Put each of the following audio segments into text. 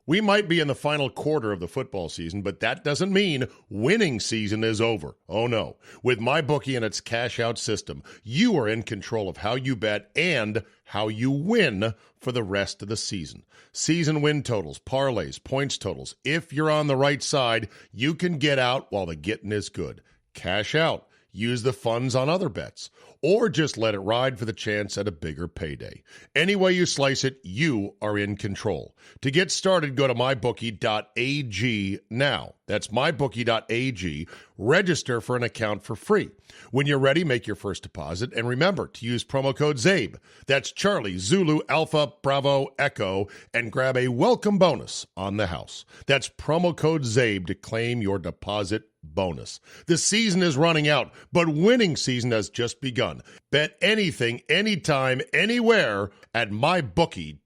We might be in the final quarter of the football season, but that doesn't mean winning season is over. Oh, no. With MyBookie and its cash-out system, you are in control of how you bet and how you win for the rest of the season. Season win totals, parlays, points totals. If you're on the right side, you can get out while the getting is good. Cash out. Use the funds on other bets, or just let it ride for the chance at a bigger payday. Any way you slice it, you are in control. To get started, go to mybookie.ag now. That's mybookie.ag. Register for an account for free. When you're ready, make your first deposit, and remember to use promo code CZABE. That's Charlie, Zulu, Alpha, Bravo, Echo, and grab a welcome bonus on the house. That's promo code CZABE to claim your deposit bonus. The season is running out, but winning season has just begun. Bet anything, anytime, anywhere at mybookie.ag.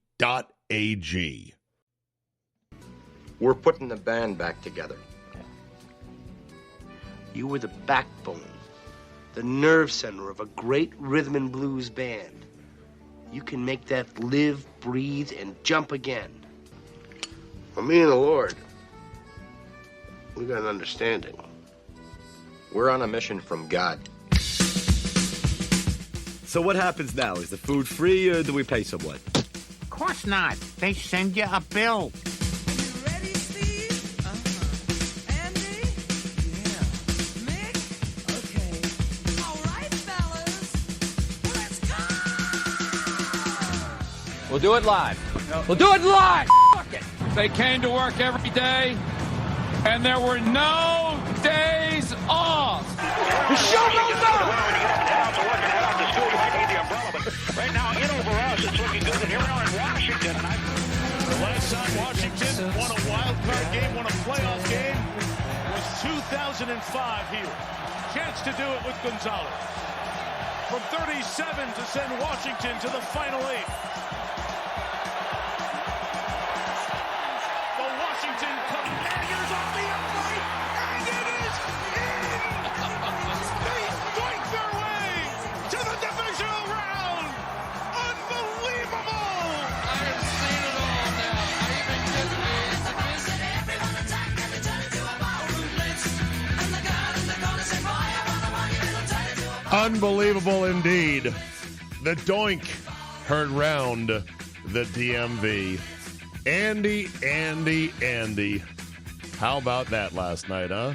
We're putting the band back together. You were the backbone, the nerve center of a great rhythm and blues band. You can make that live, breathe, and jump again. Well, me and the Lord, we got an understanding. We're on a mission from God. So what happens now? Is the food free or do we pay someone? Of course not. They send you a bill. We'll do it live. We'll do it live. Fuck it. They came to work every day, and there were no days off. The show goes on. Right now, over us, it's looking good. And here we are in Washington. The last time Washington won a wild card game, won a playoff game, was 2005 here. Chance to do it with Gonzales. From 37 to send Washington to the Final Eight. The Washington Commanders on the upright, and it is in! They fight their way to the divisional round! Unbelievable! I have seen it all now. I even get Unbelievable indeed. The DOINK heard round the DMV. Andy. How about that last night, huh?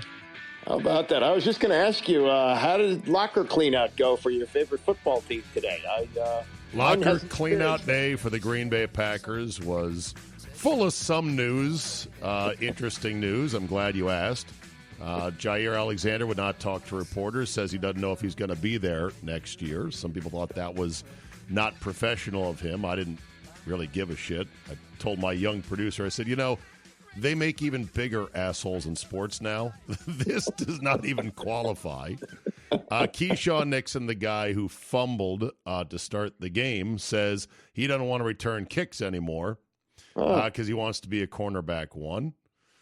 How about that? I was just going to ask you, how did locker cleanout go for your favorite football team today? Locker cleanout day for the Green Bay Packers was full of some news, interesting news. I'm glad you asked. Jair Alexander would not talk to reporters, says he doesn't know if he's going to be there next year. Some people thought that was not professional of him. I didn't really give a shit. I told my young producer, I said, they make even bigger assholes in sports now. This does not even qualify. Keyshawn Nixon, the guy who fumbled to start the game, says he doesn't want to return kicks anymore because he wants to be a cornerback one.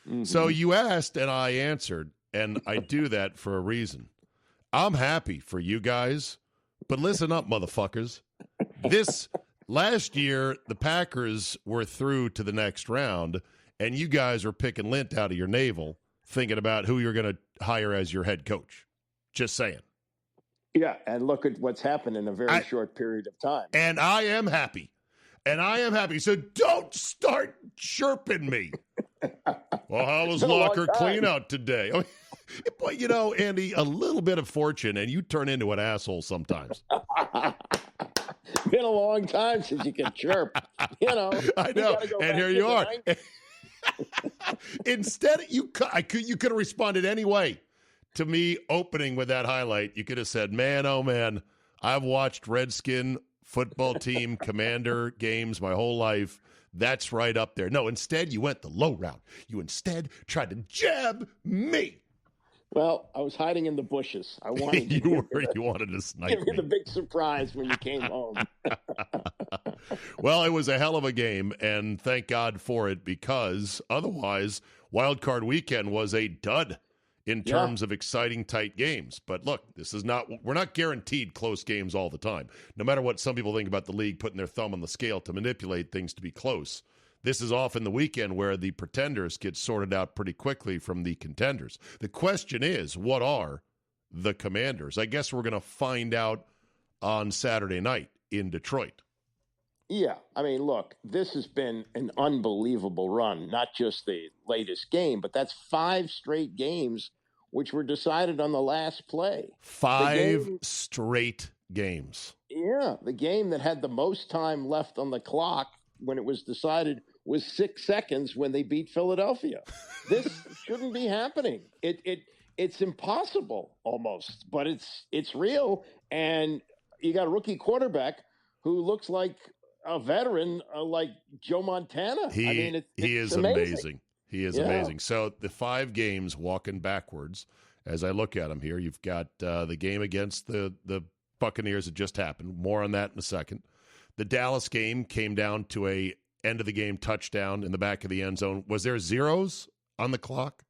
Mm-hmm. So you asked, and I answered, and I do that for a reason. I'm happy for you guys, but listen up, motherfuckers. This last year, the Packers were through to the next round, and you guys are picking lint out of your navel, thinking about who you're going to hire as your head coach. Just saying. Yeah, and look at what's happened in a very short period of time. And I am happy. So don't start chirping me. Well, how was locker cleanout today? But, Andy, a little bit of fortune, and you turn into an asshole sometimes. Been a long time since you can chirp. I know, and here you are. Instead, you could have responded anyway to me opening with that highlight. You could have said, man, oh, man, I've watched Redskin football team commander games my whole life. That's right up there. No, instead, you went the low route. You instead tried to jab me. Well, I was hiding in the bushes. I wanted you wanted to snipe me. Give me the big surprise when you came home. Well, it was a hell of a game, and thank God for it, because otherwise, Wildcard Weekend was a dud in terms of exciting, tight games. But look, we're not guaranteed close games all the time. No matter what some people think about the league putting their thumb on the scale to manipulate things to be close, This is often the weekend where the pretenders get sorted out pretty quickly from the contenders. The question is, what are the Commanders? I guess we're going to find out on Saturday night in Detroit. Yeah, I mean, look, this has been an unbelievable run, not just the latest game, but that's 5 straight games which were decided on the last play. 5 straight games. Yeah, the game that had the most time left on the clock when it was decided was 6 seconds when they beat Philadelphia. This shouldn't be happening. It's impossible almost, but it's real. And you got a rookie quarterback who looks like a veteran, like Joe Montana. He is amazing. He is amazing. So the 5 games walking backwards, as I look at them here, you've got the game against the Buccaneers that just happened. More on that in a second. The Dallas game came down to a end-of-the-game touchdown in the back of the end zone. Was there zeros on the clock?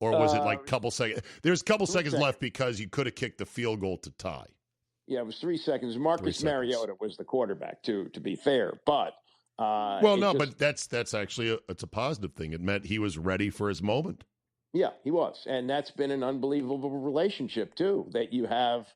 Or was it like a couple seconds? There's a couple seconds left because you could have kicked the field goal to tie. Yeah, it was 3 seconds. Marcus Mariota was the quarterback, to be fair. But but that's actually it's a positive thing. It meant he was ready for his moment. Yeah, he was. And that's been an unbelievable relationship, too, that you have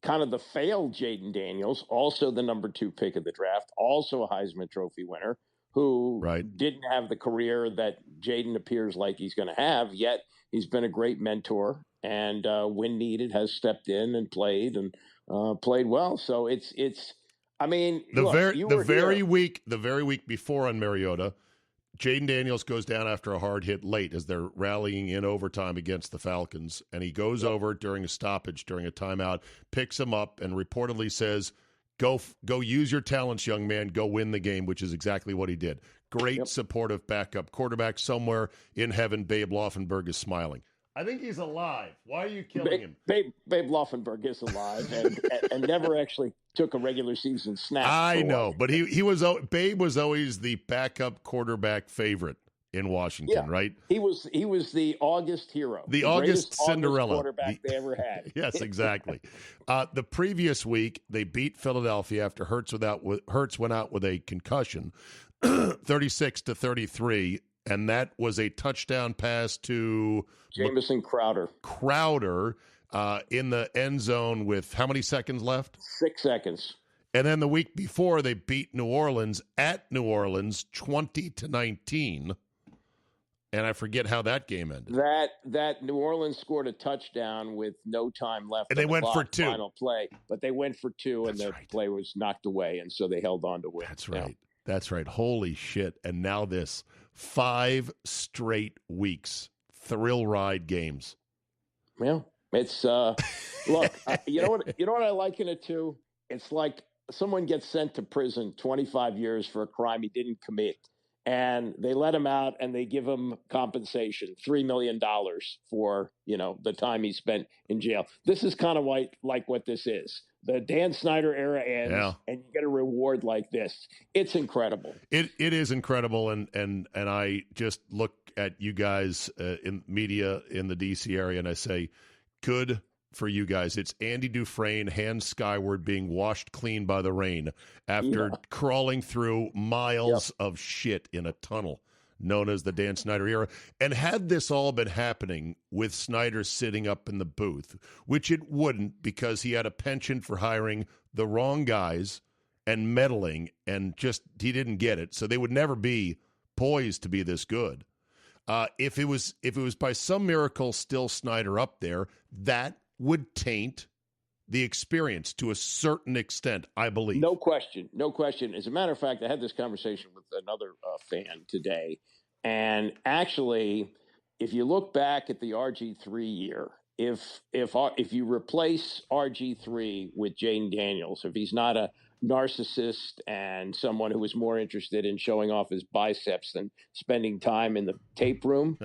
kind of the failed Jayden Daniels, also the number 2 pick of the draft, also a Heisman Trophy winner, who didn't have the career that Jayden appears like he's going to have, yet he's been a great mentor and when needed has stepped in and played and played well. So it's I mean, the very week before on Mariota, Jayden Daniels goes down after a hard hit late as they're rallying in overtime against the Falcons, and he goes over during a stoppage, during a timeout, picks him up, and reportedly says, Go use your talents, young man. Go win the game, which is exactly what he did. Great supportive backup quarterback. Somewhere in heaven, Babe Laufenberg is smiling. I think he's alive. Why are you killing him? Babe Laufenberg is alive and never actually took a regular season snap. I know, but Babe was always the backup quarterback favorite in Washington, right? He was the August hero. The August Cinderella. Quarterback they ever had. Yes, exactly. The previous week, they beat Philadelphia after Hurts went out with a concussion, 36-33, and that was a touchdown pass to Jamison Crowder. In the end zone with how many seconds left? 6 seconds. And then the week before, they beat New Orleans at New Orleans 20-19. And I forget how that game ended. That New Orleans scored a touchdown with no time left. And they went for 2. Final play, but they went for 2, and the play was knocked away, and so they held on to win. That's right. That's right. Holy shit! And now this 5 straight weeks, thrill ride games. Yeah, it's look. You know what I liken it to? It's like someone gets sent to prison 25 years for a crime he didn't commit. And they let him out and they give him compensation, $3 million for, the time he spent in jail. This is kind of like what this is. The Dan Snyder era ends and you get a reward like this. It's incredible. It is incredible. And I just look at you guys in media in the DC area and I say, good for you guys. It's Andy Dufresne, hands skyward, being washed clean by the rain after crawling through miles of shit in a tunnel known as the Dan Snyder era. And had this all been happening with Snyder sitting up in the booth, which it wouldn't because he had a penchant for hiring the wrong guys and meddling and he didn't get it. So they would never be poised to be this good. If it was by some miracle still Snyder up there, that would taint the experience to a certain extent, I believe. No question. As a matter of fact, I had this conversation with another fan today. And actually, if you look back at the RG3 year, if you replace RG3 with Jayden Daniels, if he's not a narcissist and someone who is more interested in showing off his biceps than spending time in the tape room,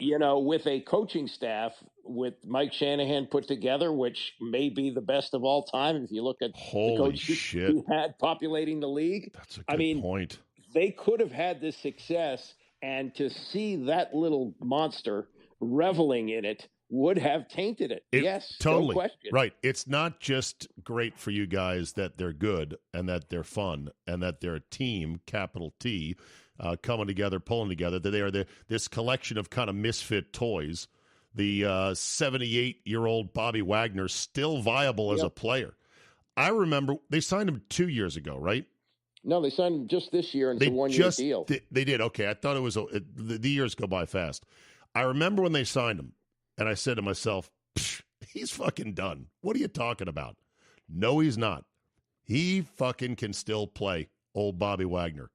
with a coaching staff with Mike Shanahan put together, which may be the best of all time. If you look at the coaches he had populating the league, that's a good point. They could have had this success, and to see that little monster reveling in it would have tainted it. Yes, totally. No question. Right. It's not just great for you guys that they're good and that they're fun and that they're a team, capital T. coming together, pulling together. That they are this collection of kind of misfit toys. The 78-year-old Bobby Wagner still viable as a player. I remember they signed him 2 years ago, right? No, they signed him just this year, and it's a one-year deal. They did. Okay, I thought it was the years go by fast. I remember when they signed him, and I said to myself, he's fucking done. What are you talking about? No, he's not. He fucking can still play, old Bobby Wagner,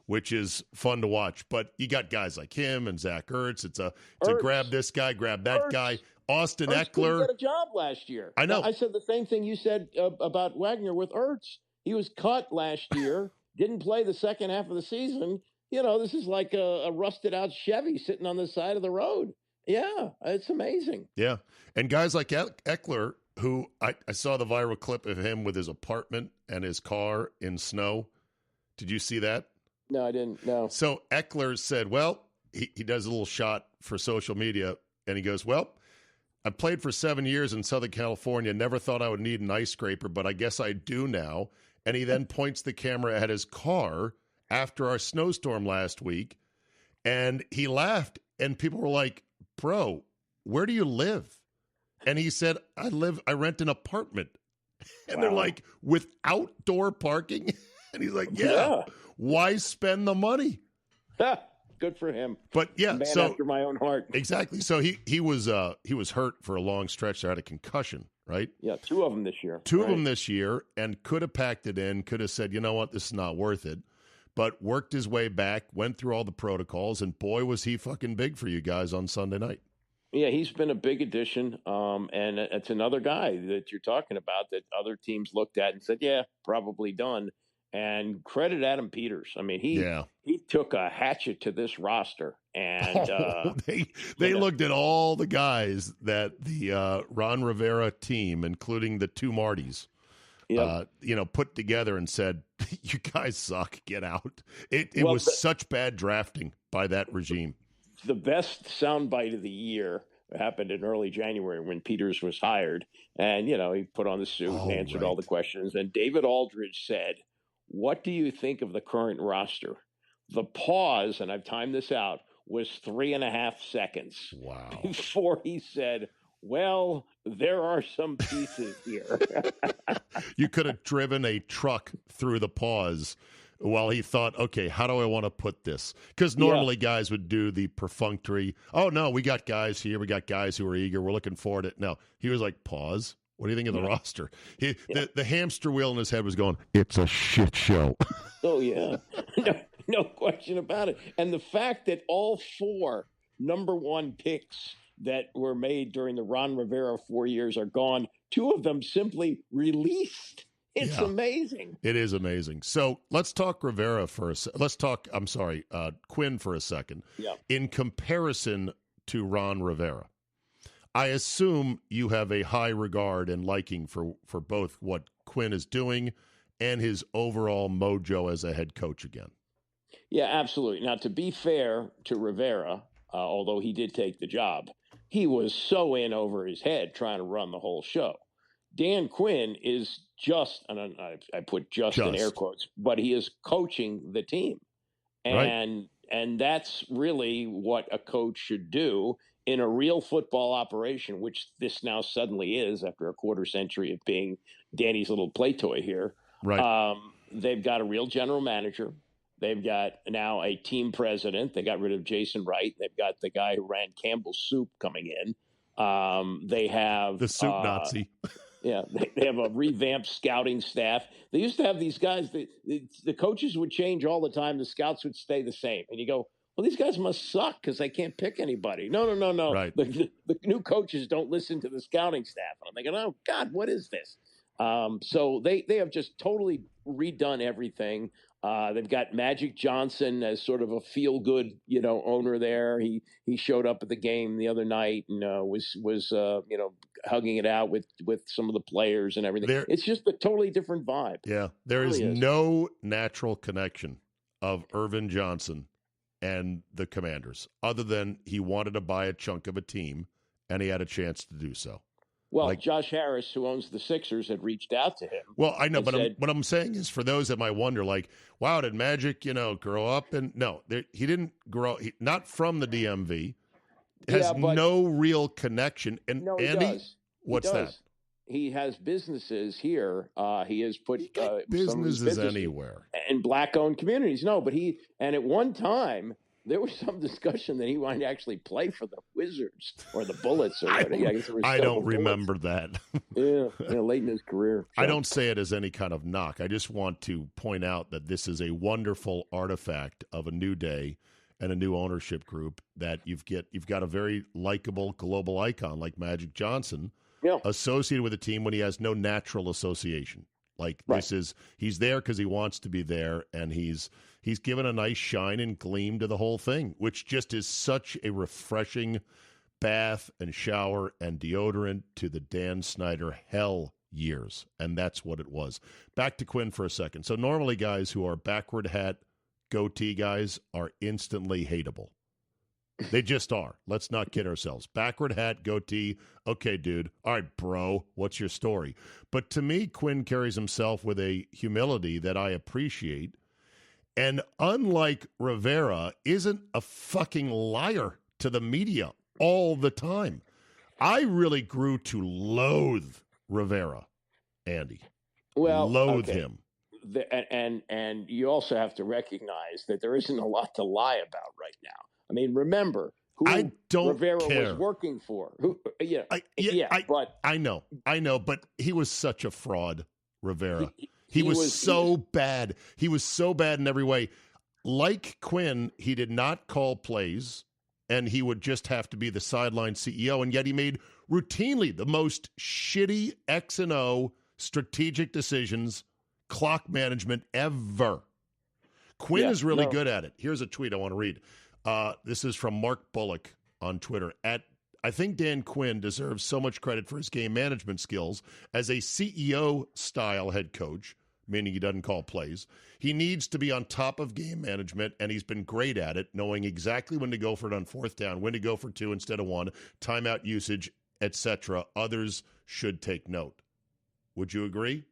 which is fun to watch. But you got guys like him and Zach Ertz. It's a grab this guy, grab that guy. Austin Eckler. He got a job last year. I know. I said the same thing you said about Wagner with Ertz. He was cut last year, didn't play the second half of the season. This is like a rusted out Chevy sitting on the side of the road. Yeah, it's amazing. Yeah. And guys like Eckler, who I saw the viral clip of him with his apartment and his car in snow. Did you see that? No, I didn't. No. So Eckler said, well, he does a little shot for social media, and he goes, well, I played for 7 years in Southern California. Never thought I would need an ice scraper, but I guess I do now. And he then points the camera at his car after our snowstorm last week. And he laughed, and people were like, bro, where do you live? And he said, I rent an apartment. And they're like, with outdoor parking? And he's like, yeah. Why spend the money? Good for him. But yeah, man after my own heart. Exactly. So he was hurt for a long stretch. There, had a concussion, right? Yeah, 2 of them this year. Two of them this year, and could have packed it in. Could have said, you know what, this is not worth it. But worked his way back, went through all the protocols, and boy, was he fucking big for you guys on Sunday night. Yeah, he's been a big addition, and it's another guy that you're talking about that other teams looked at and said, yeah, probably done. And credit Adam Peters. I mean, he took a hatchet to this roster, and they looked at all the guys that the Ron Rivera team, including the 2 Martys, put together and said, "You guys suck. Get out." It was such bad drafting by that regime. The best soundbite of the year happened in early January when Peters was hired, and he put on the suit and answered all the questions. And David Aldridge said, "What do you think of the current roster?" The pause, and I've timed this out, was 3.5 seconds. Wow. Before he said, well, there are some pieces here. You could have driven a truck through the pause while he thought, okay, how do I want to put this? Because normally guys would do the perfunctory, oh, no, we got guys here. We got guys who are eager. We're looking forward to it. No, he was like, pause. What do you think of the roster? The hamster wheel in his head was going, it's a shit show. Oh, yeah. No question about it. And the fact that all 4 number 1 picks that were made during the Ron Rivera 4 years are gone, 2 of them simply released. It's amazing. It is amazing. So let's talk Rivera Quinn for a second. Yeah. In comparison to Ron Rivera, I assume you have a high regard and liking for both what Quinn is doing and his overall mojo as a head coach again. Yeah, absolutely. Now, to be fair to Rivera, although he did take the job, he was so in over his head trying to run the whole show. Dan Quinn is just, and I put just in air quotes, but he is coaching the team. And that's really what a coach should do in a real football operation, which this now suddenly is after a quarter century of being Danny's little play toy here. Right. They've got a real general manager. They've got now a team president. They got rid of Jason Wright. They've got the guy who ran Campbell's Soup coming in. They have the soup Nazi. Yeah, they have a revamped scouting staff. They used to have these guys. The coaches would change all the time. The scouts would stay the same. And you go, well, these guys must suck because they can't pick anybody. No. Right. The new coaches don't listen to the scouting staff. And I'm thinking, oh, God, what is this? So they have just totally redone everything. They've got Magic Johnson as sort of a feel-good, owner there. He showed up at the game the other night and was hugging it out with some of the players and everything. It's just a totally different vibe. Yeah, there is no natural connection of Irvin Johnson and the Commanders other than he wanted to buy a chunk of a team and he had a chance to do so. Well, like, Josh Harris, who owns the Sixers, had reached out to him. Well, I know, but said, what I'm saying is for those that might wonder, like, wow, did Magic, grow up? And no, he didn't grow, not from the DMV. Has no real connection. And no, he Andy, does. what's that? He has businesses here. He has put businesses anywhere in black-owned communities. No, but and at one time there was some discussion that he might actually play for the Wizards or the Bullets or whatever. I don't remember that. Late in his career. So. I don't say it as any kind of knock. I just want to point out that this is a wonderful artifact of a new day and a new ownership group, that you've got a very likable global icon like Magic Johnson associated with a team when he has no natural association. Like he's there because he wants to be there, and he's given a nice shine and gleam to the whole thing, which just is such a refreshing bath and shower and deodorant to the Dan Snyder hell years, and that's what it was. Back to Quinn for a second. So normally guys who are backward hat, goatee guys are instantly hateable. They just are. Let's not kid ourselves. Backward hat, goatee. Okay, dude. All right, bro. What's your story? But to me, Quinn carries himself with a humility that I appreciate. And unlike Rivera, isn't a fucking liar to the media all the time. I really grew to loathe Rivera, Andy. Well, loathe him. And you also have to recognize that there isn't a lot to lie about right now. I mean, remember who Rivera was working for. But I know, but he was such a fraud, Rivera. He was so bad. He was so bad in every way. Like Quinn, he did not call plays, and he would just have to be the sideline CEO, and yet he made routinely the most shitty X&O strategic decisions, clock management ever. Quinn is really good at it. Here's a tweet I want to read. This is from Mark Bullock on Twitter. I think Dan Quinn deserves so much credit for his game management skills as a CEO-style head coach, meaning he doesn't call plays. He needs to be on top of game management, and he's been great at it, knowing exactly when to go for it on fourth down, when to go for 2 instead of 1, timeout usage, etc. Others should take note. Would you agree?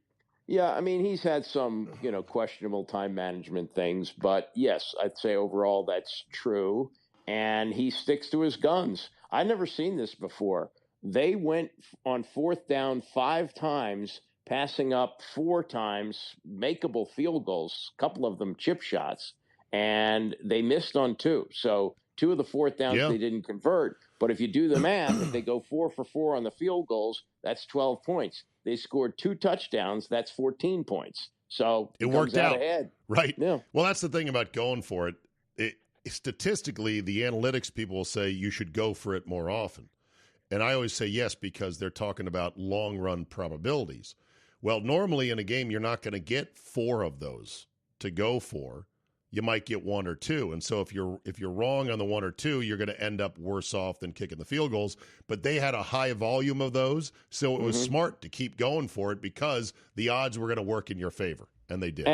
Yeah, I mean, he's had some, questionable time management things, but yes, I'd say overall that's true. And he sticks to his guns. I've never seen this before. They went on fourth down 5 times, passing up 4 times, makeable field goals, a couple of them chip shots, and they missed on 2. So 2 of the fourth downs they didn't convert. But if you do the math, if they go 4 for 4 on the field goals, that's 12 points. They scored 2 touchdowns. That's 14 points. So it worked out ahead. Right. Yeah. Well, that's the thing about going for it. Statistically, the analytics people will say you should go for it more often. And I always say yes, because they're talking about long run probabilities. Well, normally in a game, you're not going to get 4 of those to go for. You might get 1 or 2. And so if you're wrong on the 1 or 2, you're going to end up worse off than kicking the field goals. But they had a high volume of those, so it was smart to keep going for it because the odds were going to work in your favor, and they did.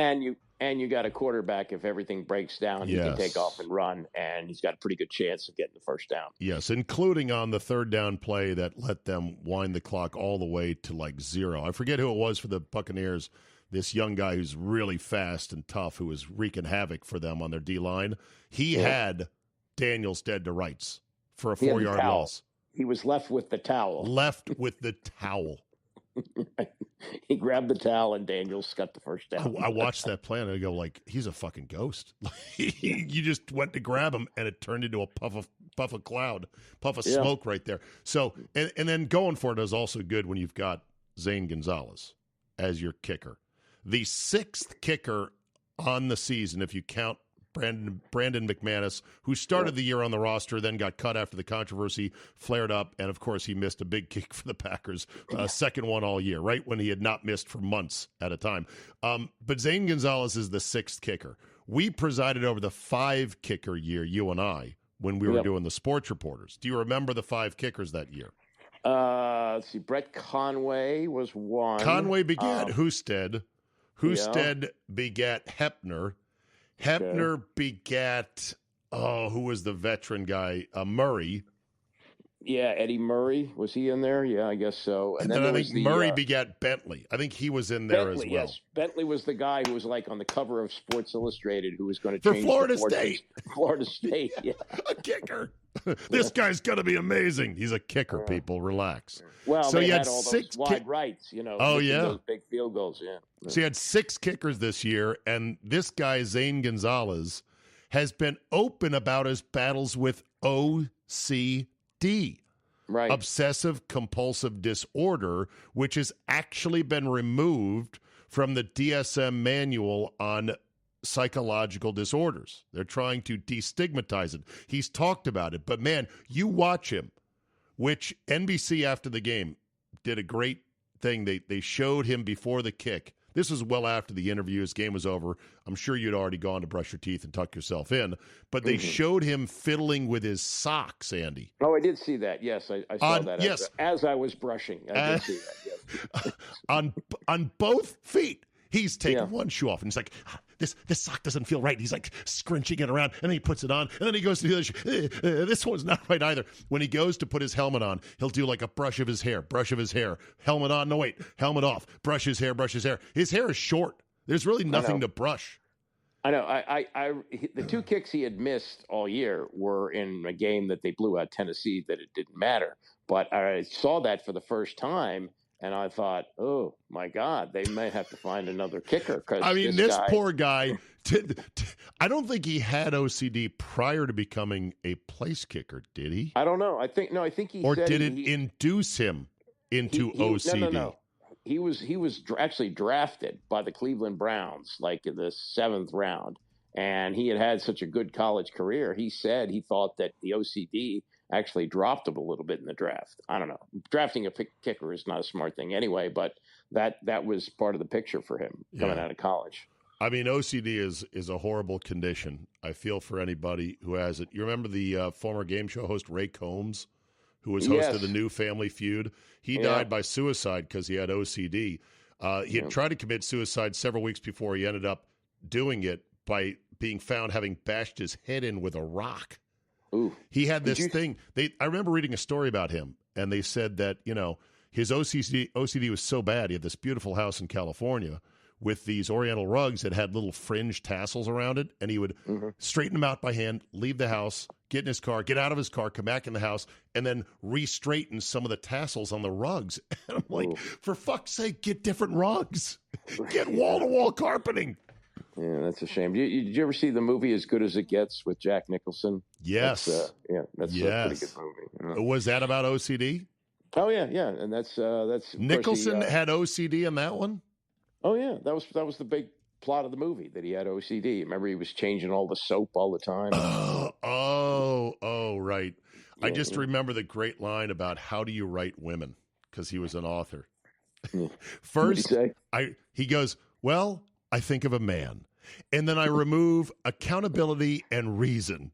And you got a quarterback, if everything breaks down, he can take off and run, and he's got a pretty good chance of getting the first down. Yes, including on the third down play that let them wind the clock all the way to 0. I forget who it was for the Buccaneers. This young guy who's really fast and tough, who was wreaking havoc for them on their D-line. He had Daniels dead to rights for a 4-yard loss. He was left with the towel. He grabbed the towel, and Daniels got the first down. I watched that play, and I go, he's a fucking ghost. You just went to grab him, and it turned into a puff of smoke right there. So, and then going for it is also good when you've got Zane Gonzales as your kicker. The 6th kicker on the season, if you count Brandon McManus, who started the year on the roster, then got cut after the controversy flared up, and of course he missed a big kick for the Packers, second one all year, right when he had not missed for months at a time. But Zane Gonzales is the 6th kicker. We presided over the 5 kicker year, you and I, when we were doing the Sports Reporters. Do you remember the 5 kickers that year? Let's see. Brett Conway was one. Conway begat Husted. Husted begat Hepner. Hepner begat, who was the veteran guy? Murray. Yeah, Eddie Murray, was he in there? Yeah, I guess so. And then I think Murray begat Bentley. I think he was in there as well. Yes. Bentley was the guy who was like on the cover of Sports Illustrated who was going to for change Florida State. Florida State, yeah. A kicker. This guy's going to be amazing. He's a kicker, people. Relax. Well, so they he had had all six those wide rights, Oh, yeah. Those big field goals, yeah. So he had 6 kickers this year, and this guy, Zane Gonzales, has been open about his battles with OCD. Right. Obsessive compulsive disorder, which has actually been removed from the DSM manual on psychological disorders. They're trying to destigmatize it. He's talked about it, but man, you watch him, which NBC after the game did a great thing. They showed him before the kick. This was well after the interview. His game was over. I'm sure you'd already gone to brush your teeth and tuck yourself in. But they showed him fiddling with his socks, Andy. Oh, I did see that. Yes, I saw that. Yes. As I was brushing. I did see that, yes. on both feet. He's taking one shoe off, and he's like, this sock doesn't feel right. He's like scrunching it around, and then he puts it on, and then he goes to the other shoe. This one's not right either. When he goes to put his helmet on, he'll do like a brush of his hair, helmet on, no wait, helmet off, brush his hair. His hair is short. There's really nothing to brush. I know. The 2 kicks he had missed all year were in a game that they blew out Tennessee that it didn't matter. But I saw that for the first time, and I thought, oh, my God, they might have to find another kicker. I mean, this poor guy, I don't think he had OCD prior to becoming a place kicker, did he? I don't know. I think he Or said did it induce him into OCD? No. He was actually drafted by the Cleveland Browns, like in the 7th round, and he had such a good college career. He said he thought that the OCD actually dropped him a little bit in the draft. I don't know. Drafting a kicker is not a smart thing anyway, but that was part of the picture for him coming out of college. I mean, OCD is a horrible condition. I feel for anybody who has it. You remember the former game show host Ray Combs, who was host of the new Family Feud? He died by suicide because he had OCD. He had tried to commit suicide several weeks before he ended up doing it by being found having bashed his head in with a rock. Ooh. He had this thing. I remember reading a story about him, and they said that, his OCD was so bad. He had this beautiful house in California with these oriental rugs that had little fringe tassels around it, and he would straighten them out by hand, leave the house, get in his car, get out of his car, come back in the house, and then re-straighten some of the tassels on the rugs. And I'm like, for fuck's sake, get different rugs. Get wall-to-wall carpeting. Yeah, that's a shame. Did you ever see the movie As Good as It Gets with Jack Nicholson? Yes. That's a pretty good movie. Was that about OCD? Oh, yeah, and that's Nicholson had OCD in that one? Oh, yeah, that was the big plot of the movie, that he had OCD. Remember, he was changing all the soap all the time. Right. I just remember the great line about how do you write women, because he was an author. First, he goes, well, I think of a man, and then I remove accountability and reason.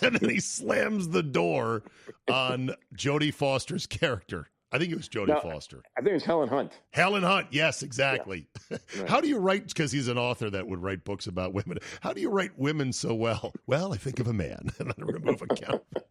And then he slams the door on Jodie Foster's character. I think it was Jodie Foster. I think it was Helen Hunt. Helen Hunt, yes, exactly. Yeah. Right. How do you write, because he's an author that would write books about women, how do you write women so well? Well, I think of a man, and then remove accountability.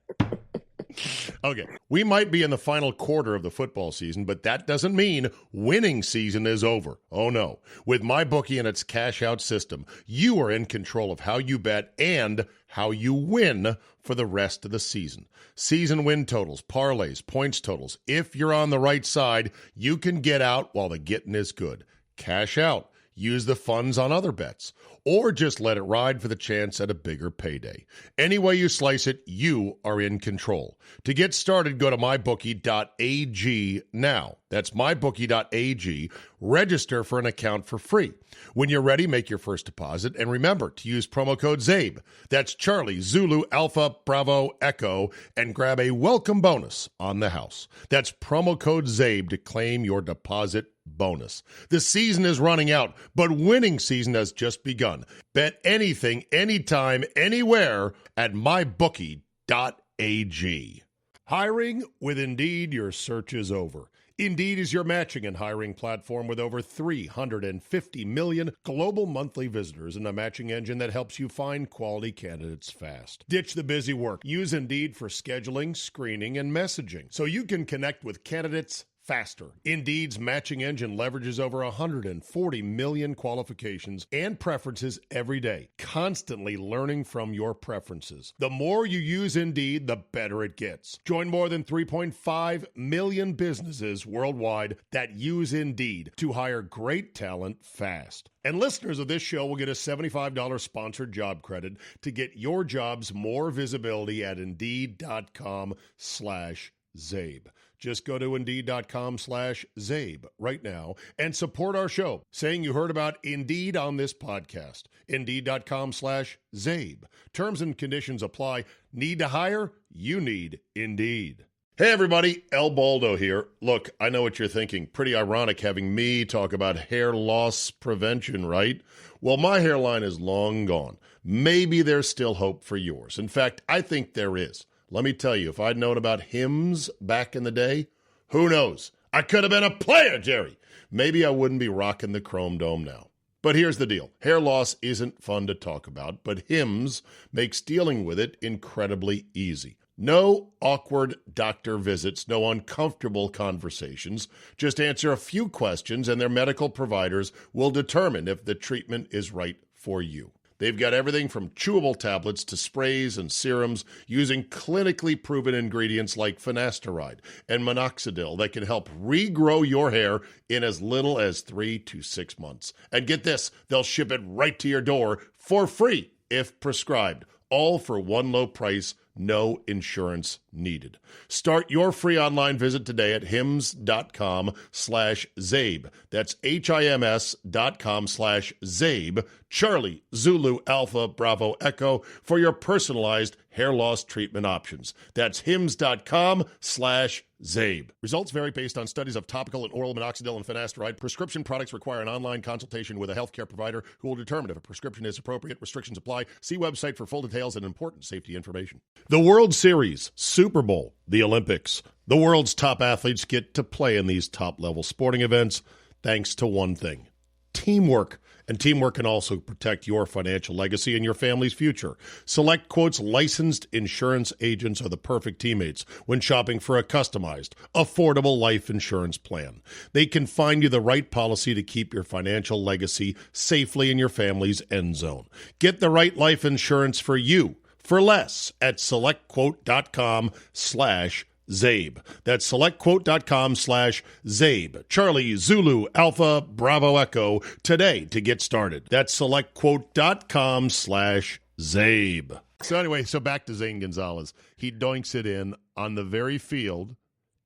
Okay, we might be in the final quarter of the football season, but that doesn't mean winning season is over. Oh, no. With MyBookie and its cash-out system, you are in control of how you bet and how you win for the rest of the season. Season win totals, parlays, points totals. If you're on the right side, you can get out while the getting is good. Cash out. Use the funds on other bets, or just let it ride for the chance at a bigger payday. Any way you slice it, you are in control. To get started, go to mybookie.ag now. That's mybookie.ag. Register for an account for free. When you're ready, make your first deposit, and remember to use promo code ZABE. That's Charlie, Zulu, Alpha, Bravo, Echo, and grab a welcome bonus on the house. That's promo code ZABE to claim your deposit bonus. The season is running out, but winning season has just begun. Bet anything, anytime, anywhere at mybookie.ag. Hiring with Indeed, your search is over. Indeed is your matching and hiring platform with over 350 million global monthly visitors and a matching engine that helps you find quality candidates fast. Ditch the busy work. Use Indeed for scheduling, screening, and messaging so you can connect with candidates faster. Indeed's matching engine leverages over 140 million qualifications and preferences every day, constantly learning from your preferences. The more you use Indeed, the better it gets. Join more than 3.5 million businesses worldwide that use Indeed to hire great talent fast. And listeners of this show will get a $75 sponsored job credit to get your jobs more visibility at Indeed.com/Czabe. Just go to Indeed.com/Czabe right now and support our show, saying you heard about Indeed on this podcast. Indeed.com/Czabe. Terms and conditions apply. Need to hire? You need Indeed. Hey everybody, El Baldo here. Look, I know what you're thinking. Pretty ironic having me talk about hair loss prevention, right? Well, my hairline is long gone. Maybe there's still hope for yours. In fact, I think there is. Let me tell you, if I'd known about Hims back in the day, who knows? I could have been a player, Jerry. Maybe I wouldn't be rocking the Chrome Dome now. But here's the deal. Hair loss isn't fun to talk about, but Hims makes dealing with it incredibly easy. No awkward doctor visits, no uncomfortable conversations. Just answer a few questions and their medical providers will determine if the treatment is right for you. They've got everything from chewable tablets to sprays and serums using clinically proven ingredients like finasteride and minoxidil that can help regrow your hair in as little as 3 to 6 months. And get this, they'll ship it right to your door for free if prescribed, all for one low price, no insurance needed. Start your free online visit today at hims.com/Czabe. That's HIMS.com/Czabe, Charlie, Zulu, Alpha, Bravo, Echo, for your personalized hair loss treatment options. That's hims.com/Czabe. Results vary based on studies of topical and oral minoxidil and finasteride. Prescription products require an online consultation with a healthcare provider who will determine if a prescription is appropriate. Restrictions apply. See website for full details and important safety information. The World Series, Super Bowl, the Olympics. The world's top athletes get to play in these top-level sporting events thanks to one thing: teamwork. And teamwork can also protect your financial legacy and your family's future. Select Quote's licensed insurance agents are the perfect teammates when shopping for a customized, affordable life insurance plan. They can find you the right policy to keep your financial legacy safely in your family's end zone. Get the right life insurance for you for less at selectquote.com/Czabe. That's selectquote.com/Czabe. Charlie, Zulu, Alpha, Bravo, Echo today to get started. That's selectquote.com/Czabe. So anyway, back to Zane Gonzales. He doinks it in on the very field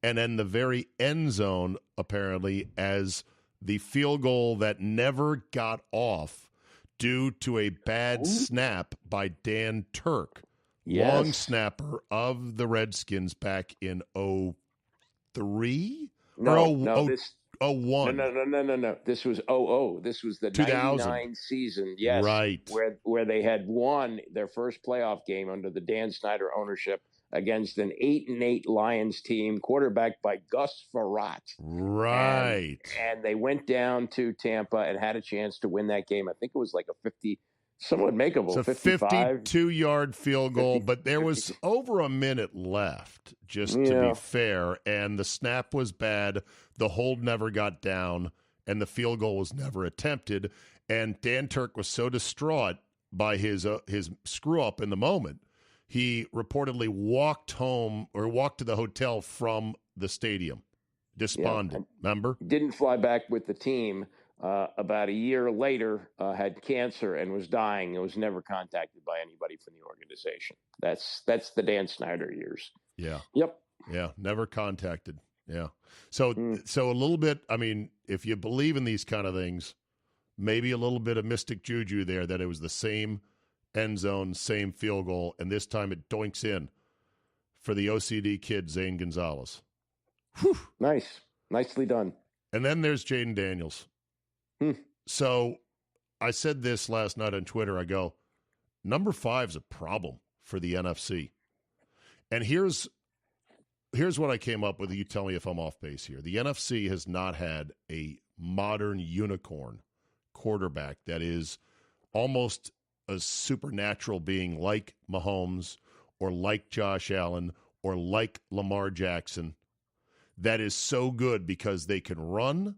and in the very end zone, apparently, as the field goal that never got off due to a bad snap by Dan Turk. Yes. Long snapper of the Redskins back in 03? No, or this 01? No. This was 00. This was the 99 season, yes. Right. Where they had won their first playoff game under the Dan Snyder ownership against an 8-8 Lions team, quarterbacked by Gus Frerotte. Right. And they went down to Tampa and had a chance to win that game. I think it was like a 50, somewhat makeable, it's a 52-yard field goal, but there was over a minute left, just to be fair, and the snap was bad. The hold never got down, and the field goal was never attempted. And Dan Turk was so distraught by his screw-up in the moment, he reportedly walked to the hotel from the stadium, despondent. Remember? Didn't fly back with the team. About a year later, had cancer and was dying and was never contacted by anybody from the organization. That's the Dan Snyder years. Yeah. Yep. Yeah. Never contacted. Yeah. So a little bit, I mean, if you believe in these kind of things, maybe a little bit of mystic juju there that it was the same end zone, same field goal, and this time it doinks in for the OCD kid, Zane Gonzales. Whew. Nice. Nicely done. And then there's Jayden Daniels. So I said this last night on Twitter. I go, number 5 is a problem for the NFC. And here's here's what I came up with. You tell me if I'm off base here. The NFC has not had a modern unicorn quarterback that is almost a supernatural being like Mahomes or like Josh Allen or like Lamar Jackson that is so good because they can run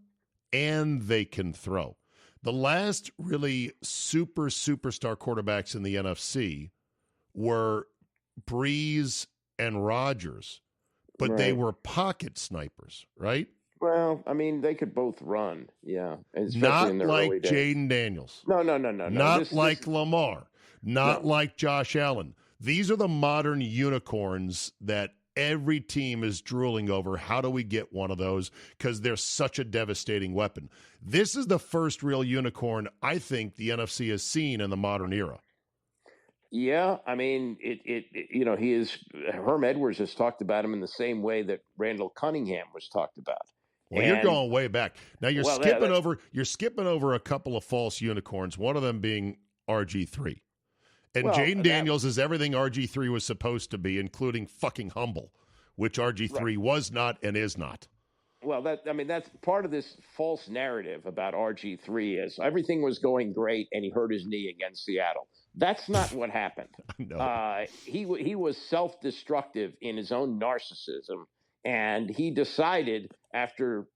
and they can throw. The last really superstar quarterbacks in the NFC were Breeze and Rodgers, but they were pocket snipers, right? Well, I mean, they could both run, yeah. Not like Jayden Daniels. No. Not like Lamar. Not like Josh Allen. These are the modern unicorns that every team is drooling over. How do we get one of those? Because they're such a devastating weapon. This is the first real unicorn I think the NFC has seen in the modern era. Yeah, I mean, he is. Herm Edwards has talked about him in the same way that Randall Cunningham was talked about. Well, you're going way back. Now you're skipping over. You're skipping over a couple of false unicorns. One of them being RG3, and Jayden Daniels is everything RG3 was supposed to be, including fucking humble, which RG3 was not and is not. Well, that's part of this false narrative about RG3 is everything was going great and he hurt his knee against Seattle. That's not what happened. No. He was self-destructive in his own narcissism, and he decided after,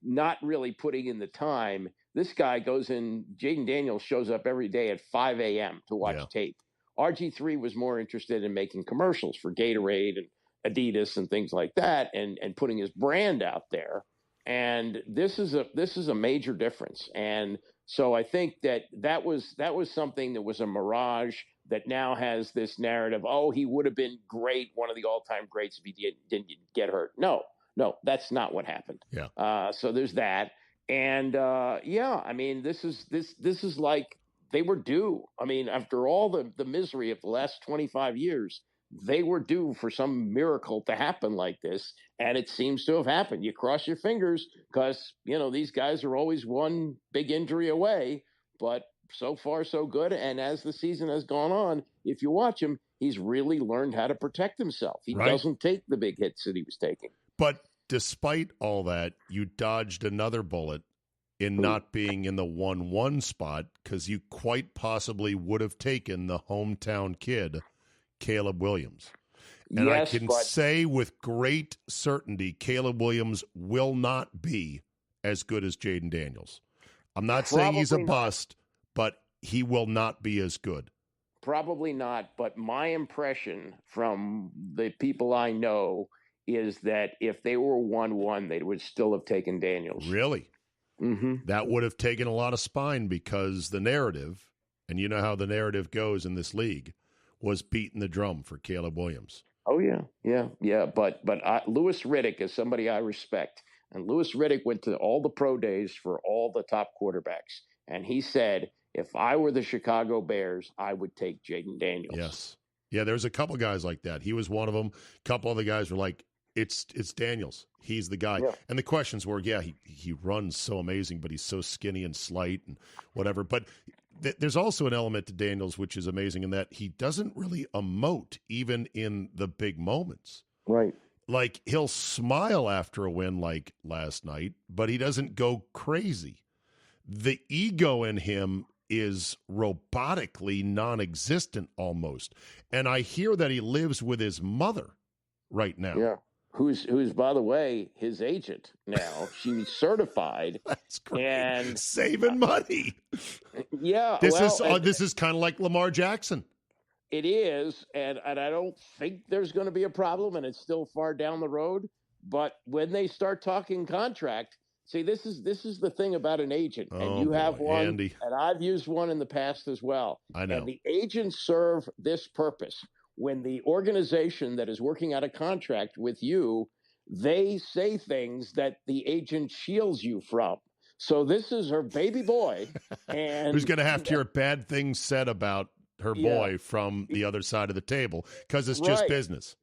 not really putting in the time, this guy goes in, Jayden Daniels shows up every day at 5 a.m. to watch tape. RG3 was more interested in making commercials for Gatorade and Adidas and things like that, and putting his brand out there. And this is a major difference. And so I think that was something that was a mirage that now has this narrative. Oh, he would have been great, one of the all-time greats if he didn't get hurt. No, that's not what happened. Yeah. So there's that. And I mean, this is like they were due. I mean, after all the misery of the last 25 years, they were due for some miracle to happen like this, and it seems to have happened. You cross your fingers because, these guys are always one big injury away, but so far so good. And as the season has gone on, if you watch him, he's really learned how to protect himself. He doesn't take the big hits that he was taking. But despite all that, you dodged another bullet in not being in the 1-1 spot because you quite possibly would have taken the hometown kid, Caleb Williams. And I can say with great certainty, Caleb Williams will not be as good as Jayden Daniels. I'm not saying he's a bust, but he will not be as good. Probably not, but my impression from the people I know is that if they were 1-1, they would still have taken Daniels. Really? Mm-hmm. That would have taken a lot of spine because the narrative, and you know how the narrative goes in this league, was beating the drum for Caleb Williams. Oh, yeah. But Louis Riddick is somebody I respect. And Louis Riddick went to all the pro days for all the top quarterbacks. And he said, if I were the Chicago Bears, I would take Jayden Daniels. Yes. Yeah, there's a couple guys like that. He was one of them. A couple other guys were like, it's Daniels. He's the guy. Yeah. And the questions were, he runs so amazing, but he's so skinny and slight and whatever. But there's also an element to Daniels which is amazing in that he doesn't really emote even in the big moments. Right. Like he'll smile after a win like last night, but he doesn't go crazy. The ego in him is robotically non-existent almost. And I hear that he lives with his mother right now. Yeah. Who's by the way, his agent now. She's certified. That's great. And saving money. Yeah. This is kind of like Lamar Jackson. It is, and I don't think there's going to be a problem, and it's still far down the road. But when they start talking contract, see, this is the thing about an agent, and you have one, Andy. And I've used one in the past as well. I know. And the agents serve this purpose. When the organization that is working out a contract with you, they say things that the agent shields you from. So this is her baby boy, and who's going to have to hear bad things said about her boy from the other side of the table because it's just business.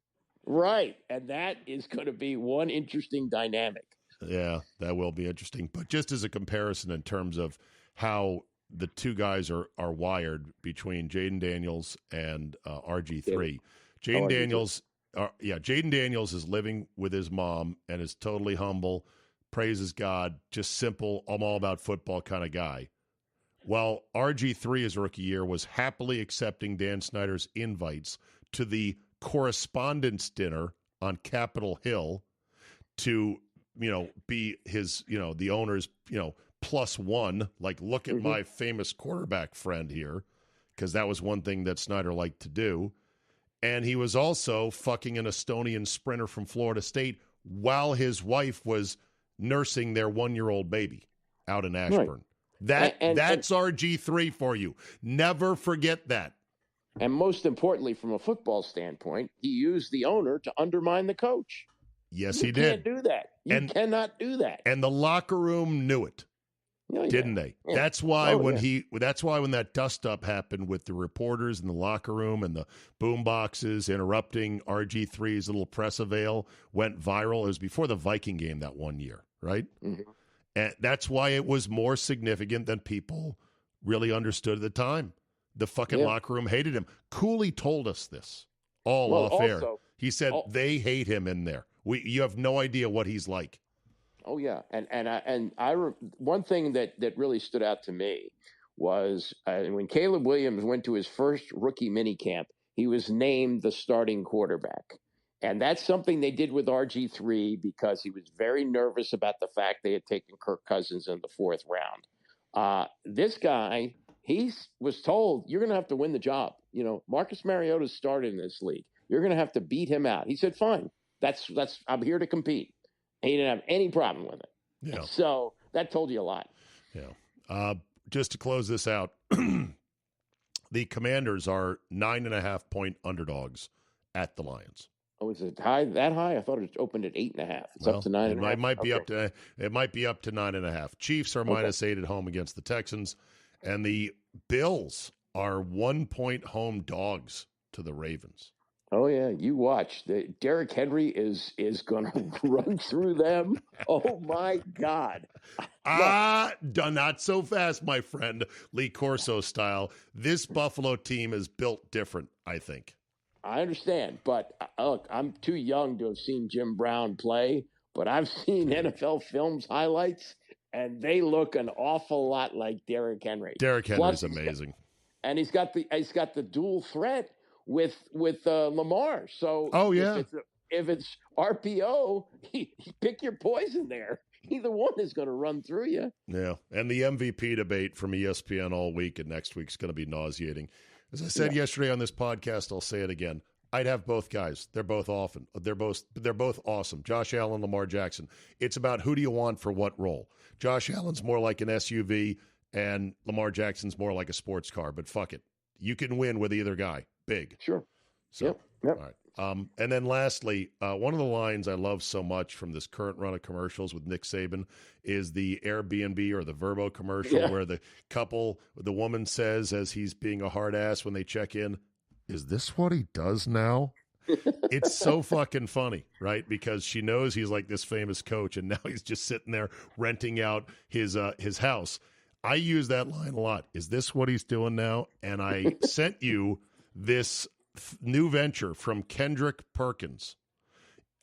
Right. And that is going to be one interesting dynamic. Yeah, that will be interesting. But just as a comparison in terms of how the two guys are wired between Jayden Daniels and RG3. Jayden Daniels Jayden Daniels is living with his mom and is totally humble, praises God, just simple, I'm all about football kind of guy. While RG3, his rookie year, was happily accepting Dan Snyder's invites to the correspondence dinner on Capitol Hill to, be his, the owner's, +1, like, look at my famous quarterback friend here, because that was one thing that Snyder liked to do. And he was also fucking an Estonian sprinter from Florida State while his wife was nursing their 1-year-old baby out in Ashburn. Right. That's RG3 for you. Never forget that. And most importantly, from a football standpoint, he used the owner to undermine the coach. Yes, he did. You can't do that. You cannot do that. And the locker room knew it, didn't they? Yeah. That's why That's why when that dust-up happened with the reporters in the locker room and the boom boxes interrupting RG3's little press avail went viral. It was before the Viking game that one year, right? Mm-hmm. And that's why it was more significant than people really understood at the time. The fucking locker room hated him. Cooley told us this off air. He said they hate him in there. You have no idea what he's like. Oh yeah, and one thing that really stood out to me was when Caleb Williams went to his first rookie minicamp, he was named the starting quarterback. And that's something they did with RG3 because he was very nervous about the fact they had taken Kirk Cousins in the 4th round. This guy, he was told, you're going to have to win the job. Marcus Mariota's started in this league. You're going to have to beat him out. He said, fine, that's I'm here to compete. And he didn't have any problem with it. Yeah. So that told you a lot. Yeah. Just to close this out, the Commanders are 9.5-point underdogs at the Lions. Oh, is it that high? I thought it opened at 8.5. It's up to 9.5. It might be up to 9.5. Chiefs are -8 at home against the Texans, and the Bills are 1-point home dogs to the Ravens. Oh yeah, you watch. Derrick Henry is going to run through them. Oh my God! Not so fast, my friend. Lee Corso style. This Buffalo team is built different, I think. I understand, but look, I'm too young to have seen Jim Brown play, but I've seen NFL films highlights, and they look an awful lot like Derrick Henry. Derrick Henry's amazing, and he's got the dual threat with Lamar. So if it's RPO, pick your poison there. Either one is going to run through you. Yeah, and the MVP debate from ESPN all week and next week's going to be nauseating. As I said yesterday on this podcast, I'll say it again. I'd have both guys. They're both awesome. They're both awesome. Josh Allen, Lamar Jackson. It's about who do you want for what role. Josh Allen's more like an SUV, and Lamar Jackson's more like a sports car. But fuck it, you can win with either guy. Big. Sure. So, yep. All right. And then lastly, one of the lines I love so much from this current run of commercials with Nick Saban is the Airbnb or the Verbo commercial where the woman says as he's being a hard ass when they check in, is this what he does now? It's so fucking funny, right? Because she knows he's like this famous coach and now he's just sitting there renting out his house. I use that line a lot. Is this what he's doing now? And I sent you this new venture from Kendrick Perkins.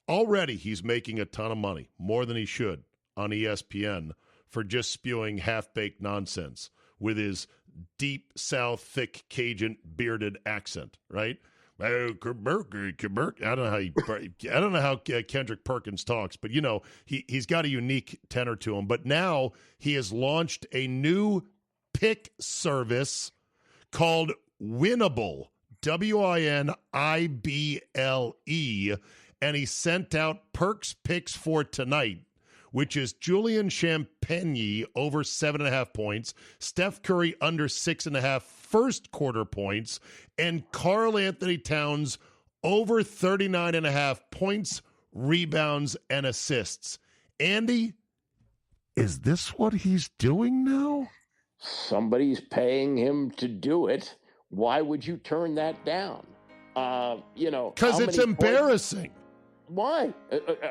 Already he's making a ton of money, more than he should, on ESPN for just spewing half-baked nonsense with his deep South, thick Cajun bearded accent, right? I don't know how Kendrick Perkins talks, but he's got a unique tenor to him. But now he has launched a new pick service called Winnable. Winable, and he sent out Perks picks for tonight, which is Julian Champagny over 7.5 points, Steph Curry under 6.5 first quarter points, and Karl Anthony Towns over 39.5 points, rebounds, and assists. Andy, is this what he's doing now? Somebody's paying him to do it. Why would you turn that down? Because it's embarrassing. Why?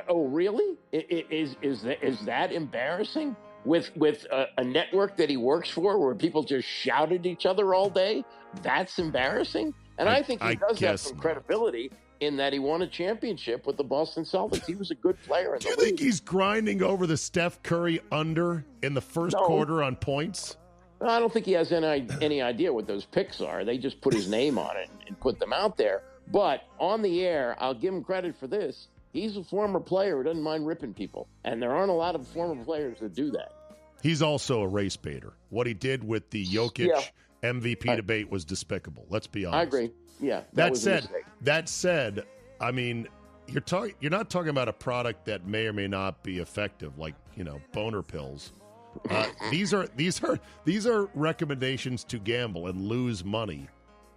Oh, really? Is that embarrassing? With a network that he works for, where people just shout at each other all day, that's embarrassing. And I think he does have some credibility. in that he won a championship with the Boston Celtics. He was a good player in the league. Do you think he's grinding over the Steph Curry under in the first quarter on points? I don't think he has any idea what those picks are. They just put his name on it and put them out there. But on the air, I'll give him credit for this. He's a former player who doesn't mind ripping people. And there aren't a lot of former players that do that. He's also a race baiter. What he did with the Jokic MVP debate was despicable. Let's be honest. I agree. Yeah. That said, I mean, you're not talking about a product that may or may not be effective, like, boner pills. These are recommendations to gamble and lose money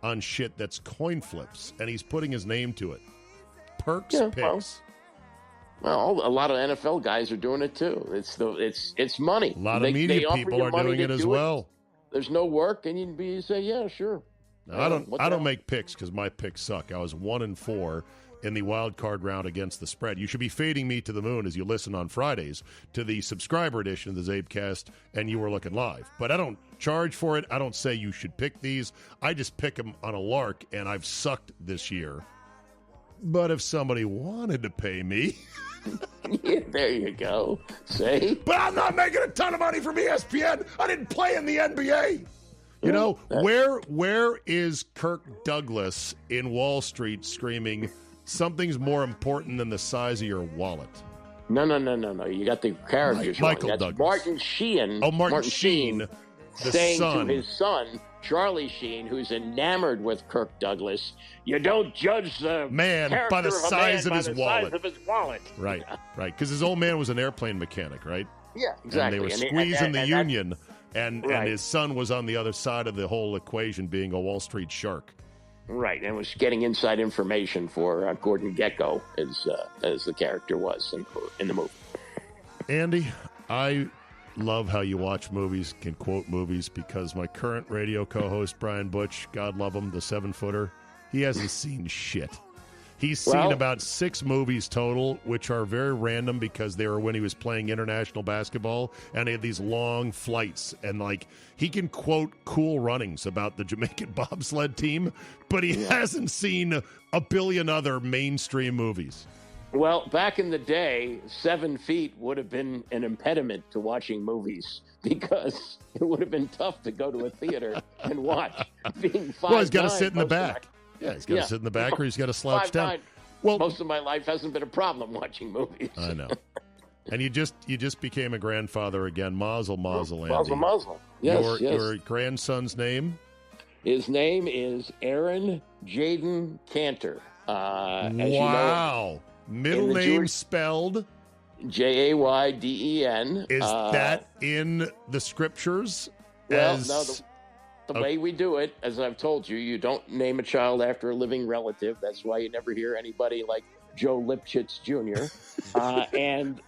on shit that's coin flips, and he's putting his name to it. Picks. Well, a lot of NFL guys are doing it too. It's money. A lot of media people are doing it as well. There's no work, and you say, yeah, sure. I don't make picks because my picks suck. I was 1-4 in the wild card round against the spread. You should be fading me to the moon as you listen on Fridays to the subscriber edition of the CzabeCast, and you were looking live. But I don't charge for it. I don't say you should pick these. I just pick them on a lark, and I've sucked this year. But if somebody wanted to pay me... Yeah, there you go. See? But I'm not making a ton of money from ESPN. I didn't play in the NBA. Where is Kirk Douglas in Wall Street screaming, something's more important than the size of your wallet? No. You got the characters wrong. Michael Douglas. Martin Sheen. Oh, Martin Sheen. Saying to his son, Charlie Sheen, who's enamored with Kirk Douglas, you don't judge the man by the size of his wallet. Right. Yeah. Right. Because his old man was an airplane mechanic, right? Yeah, exactly. And they were squeezing the union, and his son was on the other side of the whole equation, being a Wall Street shark. Right, and was getting inside information for Gordon Gekko, as the character was in the movie. Andy, I love how you watch movies, can quote movies, because my current radio co-host, Brian Butch, God love him, the 7-footer, he hasn't seen shit. He's seen about 6 movies total, which are very random because they were when he was playing international basketball, and he had these long flights. And, he can quote Cool Runnings about the Jamaican bobsled team, but he hasn't seen a billion other mainstream movies. Well, back in the day, 7 feet would have been an impediment to watching movies because it would have been tough to go to a theater and watch. Being 5'9", he's got to sit in the back. Yeah, he's got to sit in the back or he's got to slouch down. Well, most of my life hasn't been a problem watching movies. I know. And you just became a grandfather again. Mazel, Andy. Mazel. Yes, Your grandson's name? His name is Aaron Jayden Cantor. Wow. You know, middle name spelled? Jayden. Is that in the scriptures? Well, no, the way we do it, as I've told you, you don't name a child after a living relative. That's why you never hear anybody like Joe Lipschitz Jr. And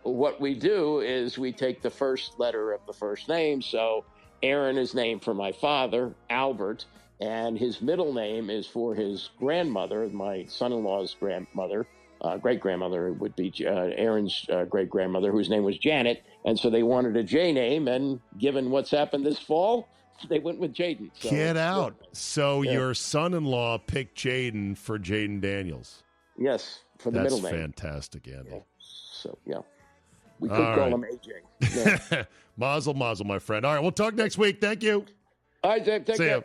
what we do is we take the first letter of the first name. So Aaron is named for my father, Albert, and his middle name is for his grandmother, my son-in-law's grandmother. Great-grandmother would be Aaron's great-grandmother, whose name was Janet. And so they wanted a J name, and given what's happened this fall, they went with Jayden. So, get out. So your son-in-law picked Jayden for Jayden Daniels. Yes, for the middle name. That's fantastic, Andy. Yeah. So, we could call him AJ. Yeah. Mazel, my friend. All right, we'll talk next week. Thank you. All right, Dave. Take care.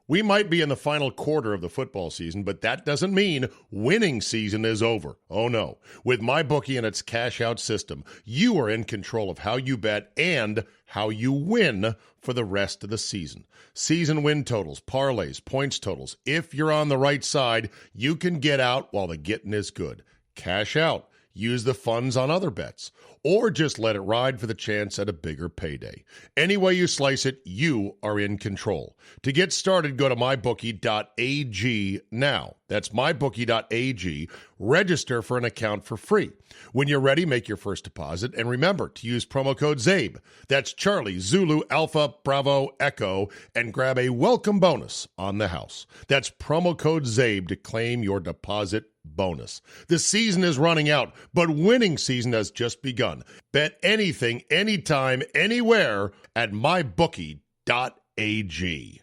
We might be in the final quarter of the football season, but that doesn't mean winning season is over. Oh, no. With MyBookie and its cash-out system, you are in control of how you bet and how you win for the rest of the season. Season win totals, parlays, points totals. If you're on the right side, you can get out while the getting is good. Cash out. Use the funds on other bets, or just let it ride for the chance at a bigger payday. Any way you slice it, you are in control. To get started, go to mybookie.ag now. That's mybookie.ag. Register for an account for free. When you're ready, make your first deposit, and remember to use promo code CZABE. That's Charlie, Zulu, Alpha, Bravo, Echo, and grab a welcome bonus on the house. That's promo code CZABE to claim your deposit bonus. The season is running out, but winning season has just begun. Bet anything, anytime, anywhere at mybookie.ag. .ag.